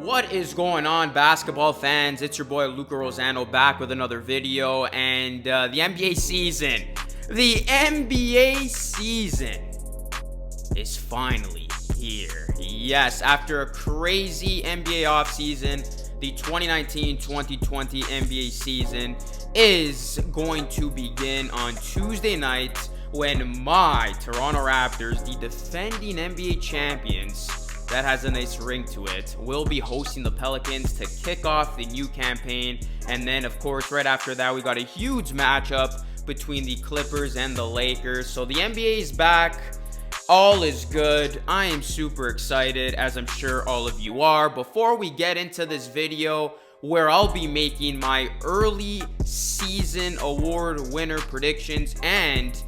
What is going on, basketball fans? It's your boy Luca Rosano back with another video, and the NBA season is finally here. Yes, after a crazy NBA offseason, the 2019-2020 NBA season is going to begin on Tuesday night when my Toronto Raptors, the defending NBA champions, that has a nice ring to it, will be hosting the Pelicans to kick off the new campaign. And then, of course, right after that, we got a huge matchup between the Clippers and the Lakers. So the NBA is back. All is good. I am super excited, as I'm sure all of you are. Before we get into this video, where I'll be making my early season award winner predictions and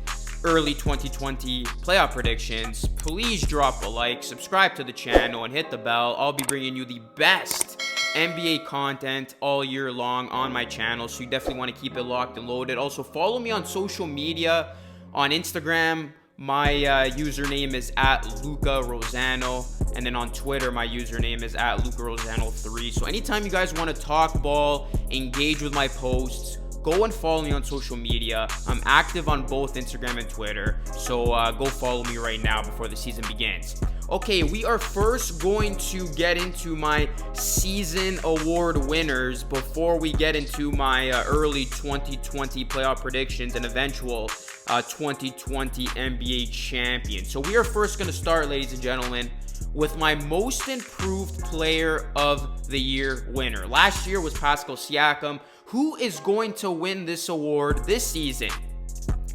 early 2020 playoff predictions, please drop a like, subscribe to the channel, and hit the bell. I'll be bringing you the best NBA content all year long on my channel, so you definitely want to keep it locked and loaded. Also, follow me on social media. On Instagram, my username is @LucaRosano, and then on Twitter, my username is @LucaRosano3. So anytime you guys want to talk ball, engage with my posts, go and follow me on social media. I'm active on both Instagram and Twitter, so go follow me right now before the season begins. Okay, we are first going to get into my season award winners before we get into my early 2020 playoff predictions and eventual 2020 NBA champion. So we are first going to start, ladies and gentlemen, with my most improved player of the year winner. Last year was Pascal Siakam. Who is going to win this award this season?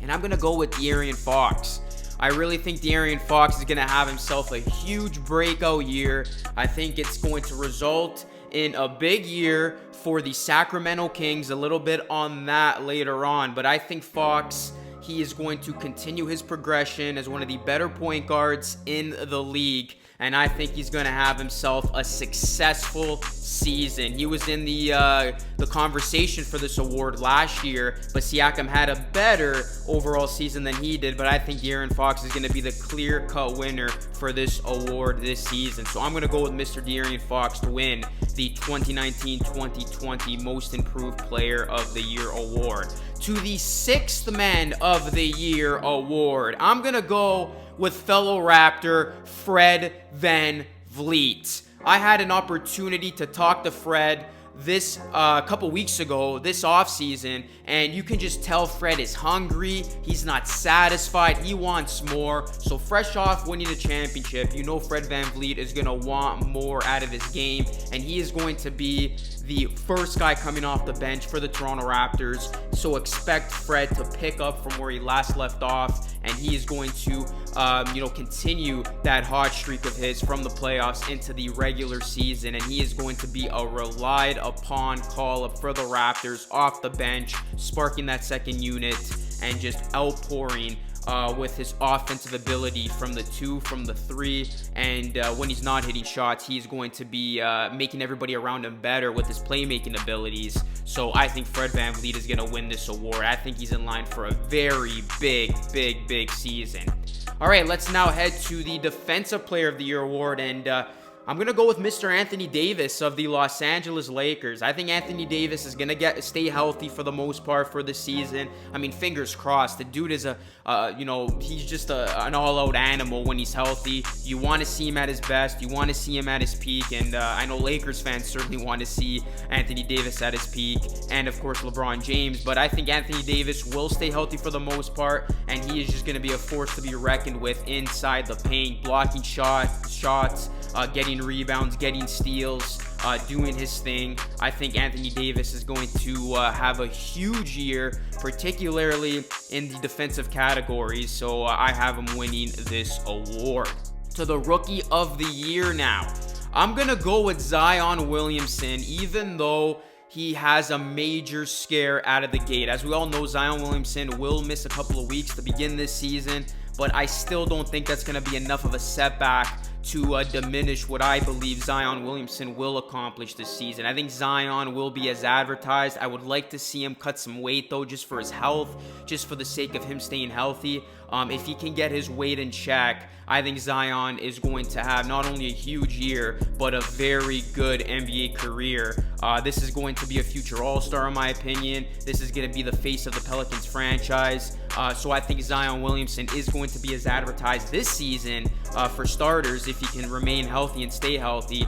And I'm going to go with De'Aaron Fox. I really think De'Aaron Fox is going to have himself a huge breakout year. I think it's going to result in a big year for the Sacramento Kings. A little bit on that later on. But I think Fox, he is going to continue his progression as one of the better point guards in the league. And I think he's going to have himself a successful season. He was in the conversation for this award last year, but Siakam had a better overall season than he did. But I think De'Aaron Fox is going to be the clear-cut winner for this award this season. So I'm going to go with Mr. De'Aaron Fox to win the 2019-2020 Most Improved Player of the Year award. To the Sixth Man of the Year award, I'm going to go with fellow Raptor Fred VanVleet. I had an opportunity to talk to Fred this couple weeks ago, this offseason, and you can just tell Fred is hungry. He's not satisfied. He wants more. So fresh off winning a championship, you know Fred VanVleet is going to want more out of his game, and he is going to be the first guy coming off the bench for the Toronto Raptors. So expect Fred to pick up from where he last left off, and he is going to continue that hot streak of his from the playoffs into the regular season, and he is going to be a relied upon call-up for the Raptors off the bench, sparking that second unit and just outpouring with his offensive ability from the 2, from the 3, and when he's not hitting shots, he's going to be making everybody around him better with his playmaking abilities. So I think Fred VanVleet is going to win this award. I think he's in line for a very big season. All right, let's now head to the Defensive Player of the Year award, and I'm going to go with Mr. Anthony Davis of the Los Angeles Lakers. I think Anthony Davis is going to stay healthy for the most part for the season. I mean, fingers crossed. The dude is he's just an all-out animal when he's healthy. You want to see him at his best. You want to see him at his peak. And I know Lakers fans certainly want to see Anthony Davis at his peak. And, of course, LeBron James. But I think Anthony Davis will stay healthy for the most part. And he is just going to be a force to be reckoned with inside the paint, blocking shots, getting rebounds, getting steals, doing his thing. I think Anthony Davis is going to have a huge year, particularly in the defensive categories. So I have him winning this award. To the Rookie of the Year now. I'm going to go with Zion Williamson, even though he has a major scare out of the gate. As we all know, Zion Williamson will miss a couple of weeks to begin this season, but I still don't think that's going to be enough of a setback to diminish what I believe Zion Williamson will accomplish this season. I think Zion will be as advertised. I would like to see him cut some weight, though, just for his health, just for the sake of him staying healthy. If he can get his weight in check, I think Zion is going to have not only a huge year, but a very good NBA career. This is going to be a future All-Star, in my opinion. This is going to be the face of the Pelicans franchise. So I think Zion Williamson is going to be as advertised this season, for starters, if he can remain healthy and stay healthy.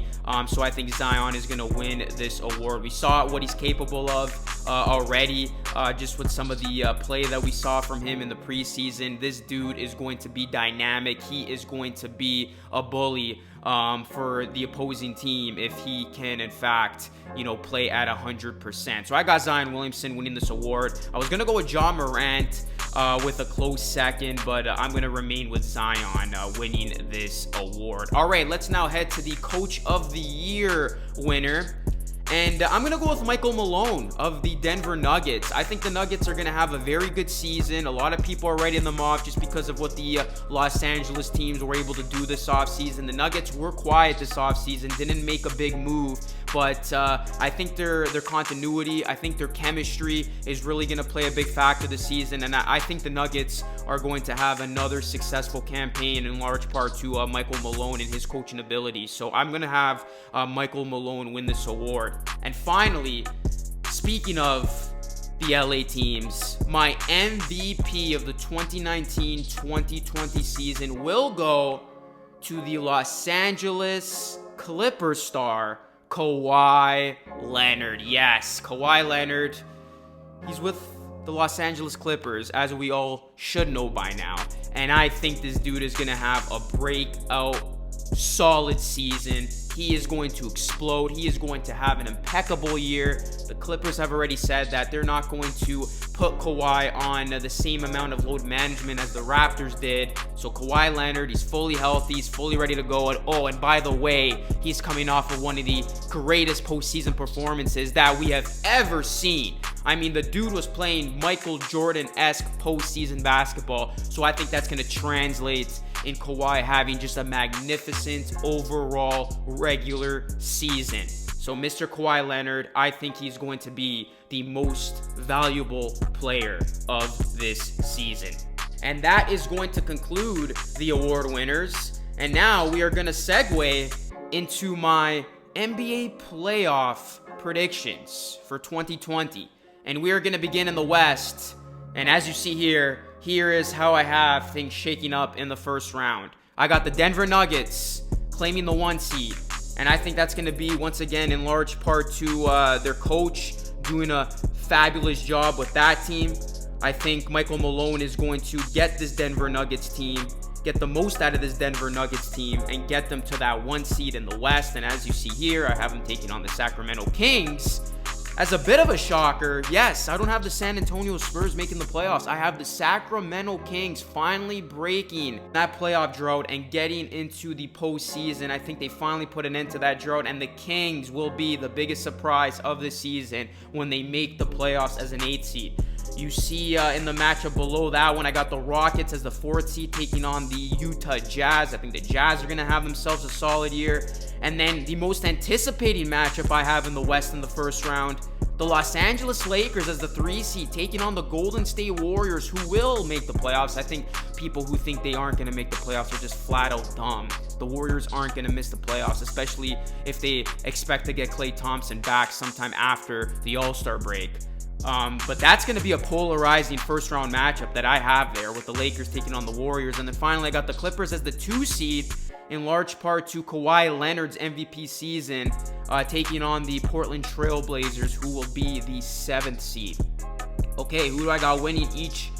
So I think Zion is going to win this award. We saw what he's capable of already, just with some of the play that we saw from him in the preseason. This dude is going to be dynamic. He is going to be a bully for the opposing team if he can, in fact, play at 100%. So I got Zion Williamson winning this award. I was going to go with Ja Morant with a close second, but I'm going to remain with Zion winning this award. All right, let's now head to the Coach of the Year winner. And I'm going to go with Michael Malone of the Denver Nuggets. I think the Nuggets are going to have a very good season. A lot of people are writing them off just because of what the Los Angeles teams were able to do this offseason. The Nuggets were quiet this offseason, didn't make a big move. But I think their continuity, I think their chemistry is really going to play a big factor this season. And I think the Nuggets are going to have another successful campaign, in large part to Michael Malone and his coaching ability. So I'm going to have Michael Malone win this award. And finally, speaking of the LA teams, my MVP of the 2019-2020 season will go to the Los Angeles Clippers star, Kawhi Leonard. Yes, Kawhi Leonard. He's with the Los Angeles Clippers, as we all should know by now. And I think this dude is going to have a breakout, solid season. He is going to explode. He is going to have an impeccable year. The Clippers have already said that they're not going to put Kawhi on the same amount of load management as the Raptors did. So Kawhi Leonard, he's fully healthy. He's fully ready to go. And by the way, he's coming off of one of the greatest postseason performances that we have ever seen. I mean, the dude was playing Michael Jordan-esque postseason basketball. So I think that's going to translate in Kawhi having just a magnificent overall regular season. So Mr. Kawhi Leonard, I think he's going to be the most valuable player of this season. And that is going to conclude the award winners. And now we are going to segue into my NBA playoff predictions for 2020. And we are going to begin in the West. And as you see here, here is how I have things shaking up in the first round. I got the Denver Nuggets claiming the 1 seed. And I think that's going to be, once again, in large part to their coach doing a fabulous job with that team. I think Michael Malone is going to get this Denver Nuggets team, get the most out of this Denver Nuggets team, and get them to that 1 seed in the West. And as you see here, I have them taking on the Sacramento Kings. As a bit of a shocker, yes, I don't have the San Antonio Spurs making the playoffs. I have the Sacramento Kings finally breaking that playoff drought and getting into the postseason. I think they finally put an end to that drought, and the Kings will be the biggest surprise of the season when they make the playoffs as an 8 seed. You see in the matchup below that one, I got the Rockets as the 4th seed taking on the Utah Jazz. I think the Jazz are going to have themselves a solid year. And then the most anticipating matchup I have in the West in the first round, the Los Angeles Lakers as the 3 seed taking on the Golden State Warriors, who will make the playoffs. I think people who think they aren't going to make the playoffs are just flat out dumb. The Warriors aren't going to miss the playoffs, especially if they expect to get Klay Thompson back sometime after the All-Star break. But that's going to be a polarizing first round matchup that I have there, with the Lakers taking on the Warriors. And then finally, I got the Clippers as the 2 seed, in large part to Kawhi Leonard's MVP season, taking on the Portland Trail Blazers, who will be the 7th seed. Okay, who do I got winning each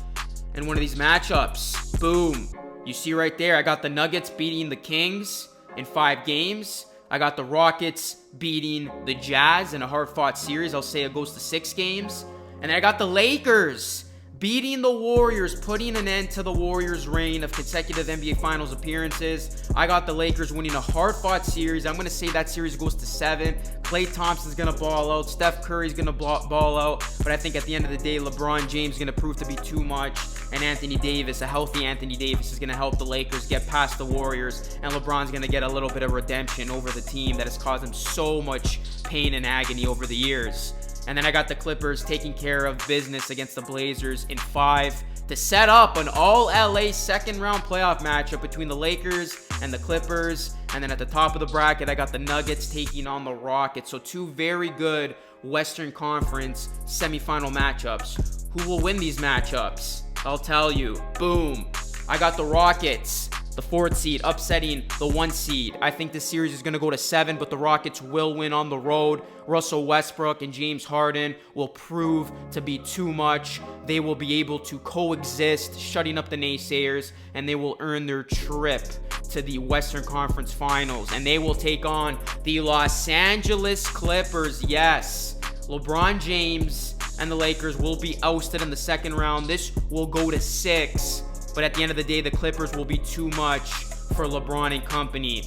and one of these matchups? Boom. You see right there, I got the Nuggets beating the Kings in 5 games. I got the Rockets beating the Jazz in a hard-fought series. I'll say it goes to 6 games. And then I got the Lakers beating the Warriors, putting an end to the Warriors' reign of consecutive NBA Finals appearances. I got the Lakers winning a hard-fought series. I'm going to say that series goes to 7. Klay Thompson's going to ball out. Steph Curry's going to ball out. But I think at the end of the day, LeBron James is going to prove to be too much. And Anthony Davis, a healthy Anthony Davis, is going to help the Lakers get past the Warriors. And LeBron's going to get a little bit of redemption over the team that has caused him so much pain and agony over the years. And then I got the Clippers taking care of business against the Blazers in 5 to set up an all-LA second-round playoff matchup between the Lakers and the Clippers. And then at the top of the bracket, I got the Nuggets taking on the Rockets. So 2 very good Western Conference semifinal matchups. Who will win these matchups? I'll tell you. Boom. I got the Rockets, the 4th seed, upsetting the 1 seed. I think this series is going to go to 7, but the Rockets will win on the road. Russell Westbrook and James Harden will prove to be too much. They will be able to coexist, shutting up the naysayers, and they will earn their trip to the Western Conference Finals. And they will take on the Los Angeles Clippers. Yes, LeBron James and the Lakers will be ousted in the second round. This will go to 6. But at the end of the day, the Clippers will be too much for LeBron and company.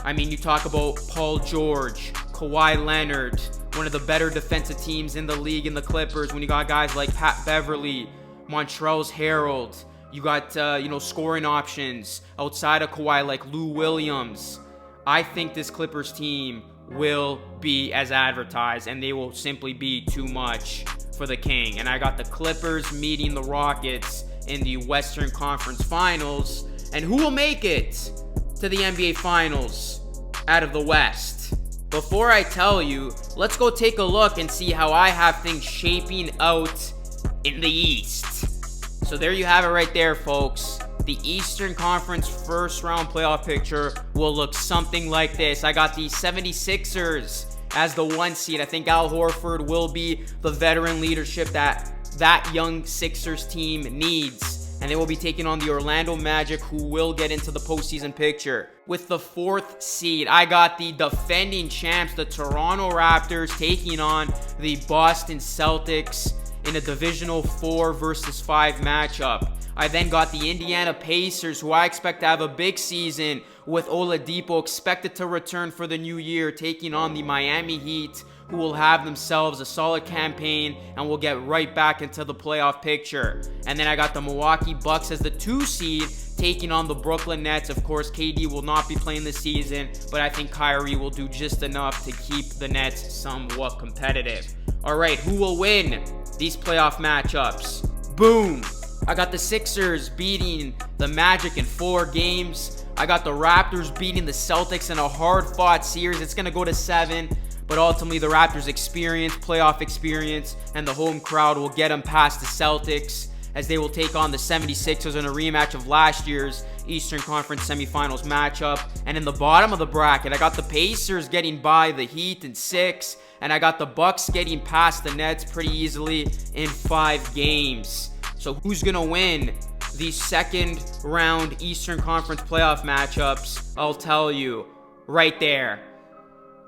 I mean, you talk about Paul George, Kawhi Leonard, one of the better defensive teams in the league in the Clippers. When you got guys like Pat Beverly, Montrezl Harrell, you got, scoring options outside of Kawhi like Lou Williams. I think this Clippers team will be as advertised, and they will simply be too much for the King. And I got the Clippers meeting the Rockets in the Western Conference Finals. And who will make it to the NBA Finals out of the West? Before I tell you, let's go take a look and see how I have things shaping out in the East. So there you have it right there, folks. The Eastern Conference first round playoff picture will look something like this. I got the 76ers as the 1 seed. I think Al Horford will be the veteran leadership that young Sixers team needs. And they will be taking on the Orlando Magic, who will get into the postseason picture. With the 4th seed, I got the defending champs, the Toronto Raptors, taking on the Boston Celtics in a divisional 4 versus 5 matchup. I then got the Indiana Pacers, who I expect to have a big season, with Oladipo expected to return for the new year, taking on the Miami Heat, who will have themselves a solid campaign and will get right back into the playoff picture. And then I got the Milwaukee Bucks as the 2 seed, taking on the Brooklyn Nets. Of course, KD will not be playing this season, but I think Kyrie will do just enough to keep the Nets somewhat competitive. All right, who will win these playoff matchups? Boom. I got the Sixers beating the Magic in 4 games. I got the Raptors beating the Celtics in a hard-fought series. It's going to go to 7. But ultimately, the Raptors' experience, playoff experience, and the home crowd will get them past the Celtics, as they will take on the 76ers in a rematch of last year's Eastern Conference semifinals matchup. And in the bottom of the bracket, I got the Pacers getting by the Heat in 6, and I got the Bucks getting past the Nets pretty easily in 5 games. So who's going to win these second round Eastern Conference playoff matchups? I'll tell you right there.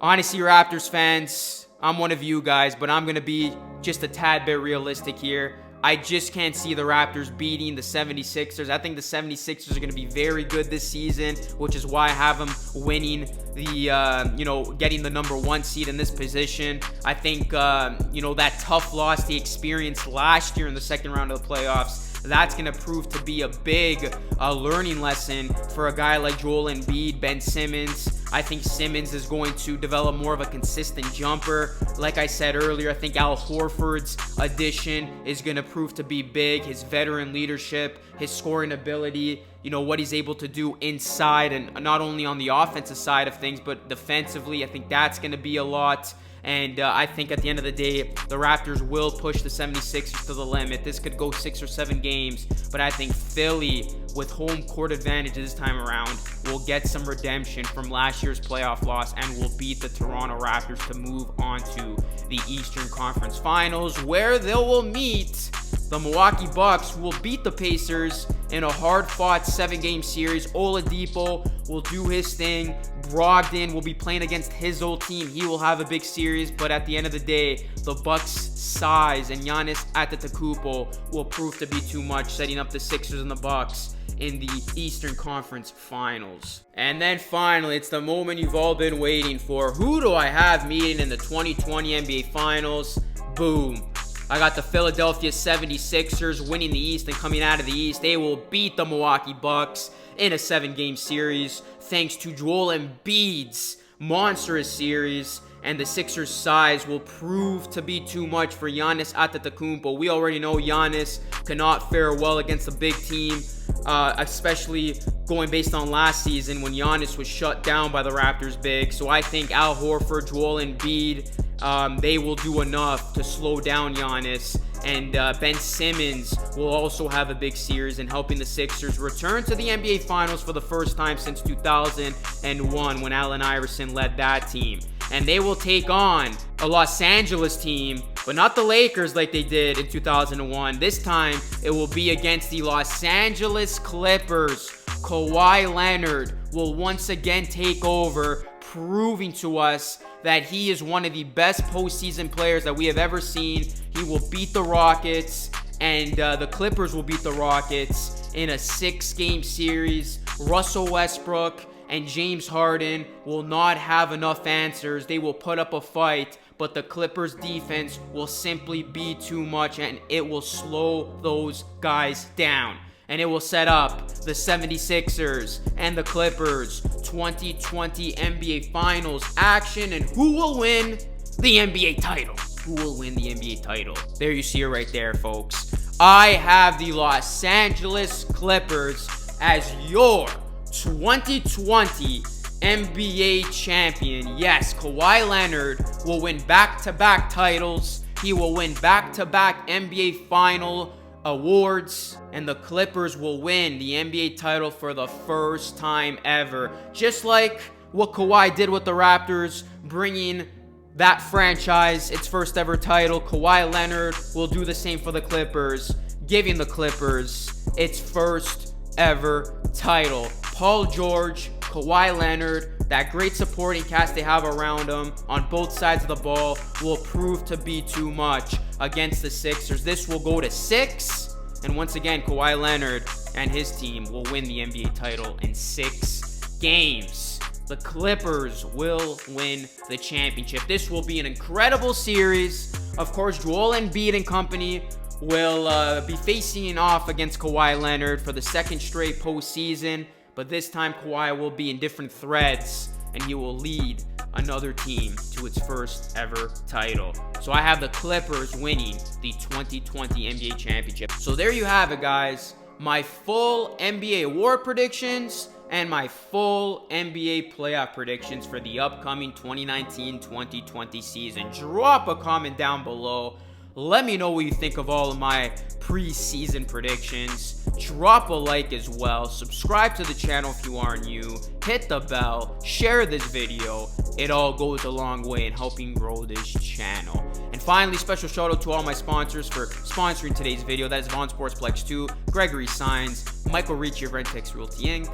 Honestly, Raptors fans, I'm one of you guys, but I'm going to be just a tad bit realistic here. I just can't see the Raptors beating the 76ers. I think the 76ers are going to be very good this season, which is why I have them winning the, getting the number 1 seed in this position. I think, that tough loss they experienced last year in the second round of the playoffs, that's going to prove to be a big learning lesson for a guy like Joel Embiid, Ben Simmons. I think Simmons is going to develop more of a consistent jumper. Like I said earlier, I think Al Horford's addition is going to prove to be big. His veteran leadership, his scoring ability, what he's able to do inside, and not only on the offensive side of things, but defensively. I think that's going to be a lot. And I think at the end of the day, the Raptors will push the 76ers to the limit. This could go 6 or 7 games, but I think Philly, with home court advantage this time around, will get some redemption from last year's playoff loss and will beat the Toronto Raptors to move on to the Eastern Conference Finals, where they will meet the Milwaukee Bucks, who will beat the Pacers in a hard-fought 7-game series. Oladipo will do his thing. Brogdon will be playing against his old team. He will have a big series, but at the end of the day, the Bucks' size and Giannis Antetokounmpo will prove to be too much, setting up the Sixers and the Bucks in the Eastern Conference Finals. And then finally, it's the moment you've all been waiting for. Who do I have meeting in the 2020 NBA Finals? Boom. I got the Philadelphia 76ers winning the East and coming out of the East. They will beat the Milwaukee Bucks in a 7-game series thanks to Joel Embiid's monstrous series. And the Sixers' size will prove to be too much for Giannis Antetokounmpo. We already know Giannis cannot fare well against a big team, especially going based on last season when Giannis was shut down by the Raptors big. So I think Al Horford, Joel Embiid, they will do enough to slow down Giannis. And Ben Simmons will also have a big series in helping the Sixers return to the NBA Finals for the first time since 2001 when Allen Iverson led that team. And they will take on a Los Angeles team, but not the Lakers like they did in 2001. This time, it will be against the Los Angeles Clippers. Kawhi Leonard will once again take over, proving to us that he is one of the best postseason players that we have ever seen. He will beat the Rockets, and the Clippers will beat the Rockets in a 6-game series. Russell Westbrook and James Harden will not have enough answers. They will put up a fight, but the Clippers defense will simply be too much, and it will slow those guys down. And it will set up the 76ers and the Clippers 2020 NBA Finals action. And who will win the NBA title? Who will win the NBA title? There you see it right there, folks. I have the Los Angeles Clippers as your 2020 NBA champion. Yes, Kawhi Leonard will win back-to-back titles. He will win back-to-back NBA final awards, and the Clippers will win the NBA title for the first time ever. Just like what Kawhi did with the Raptors, bringing that franchise its first ever title, Kawhi Leonard will do the same for the Clippers, giving the Clippers its first ever title. Paul George, Kawhi Leonard, that great supporting cast they have around them on both sides of the ball will prove to be too much against the Sixers. This will go to 6, and once again, Kawhi Leonard and his team will win the NBA title in 6 games. The Clippers will win the championship. This will be an incredible series. Of course, Joel Embiid and company will be facing off against Kawhi Leonard for the 2nd straight postseason. But this time, Kawhi will be in different threads, and he will lead another team to its first ever title. So I have the Clippers winning the 2020 NBA championship. So there you have it, guys. My full NBA award predictions and my full NBA playoff predictions for the upcoming 2019-2020 season. Drop a comment down below. Let me know what you think of all of my preseason predictions. Drop a like as well. Subscribe to the channel if you are new. Hit the bell. Share this video. It all goes a long way in helping grow this channel. And finally, special shout out to all my sponsors for sponsoring today's video. That is VAUGHAN SPORTSPLEX 2, Gregory Signs, Michael RICCI of Rentex Realty Inc.,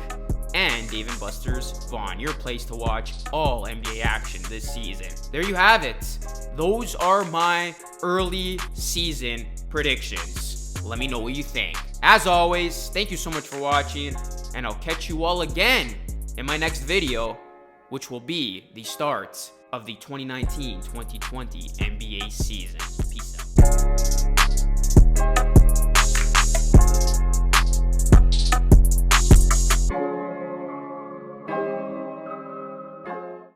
and BUSTER'S VAUGHAN, your place to watch all NBA action this season. There you have it. Those are my early season predictions. Let me know what you think. As always, thank you so much for watching, and I'll catch you all again in my next video, which will be the start of the 2019-2020 NBA season. Peace out.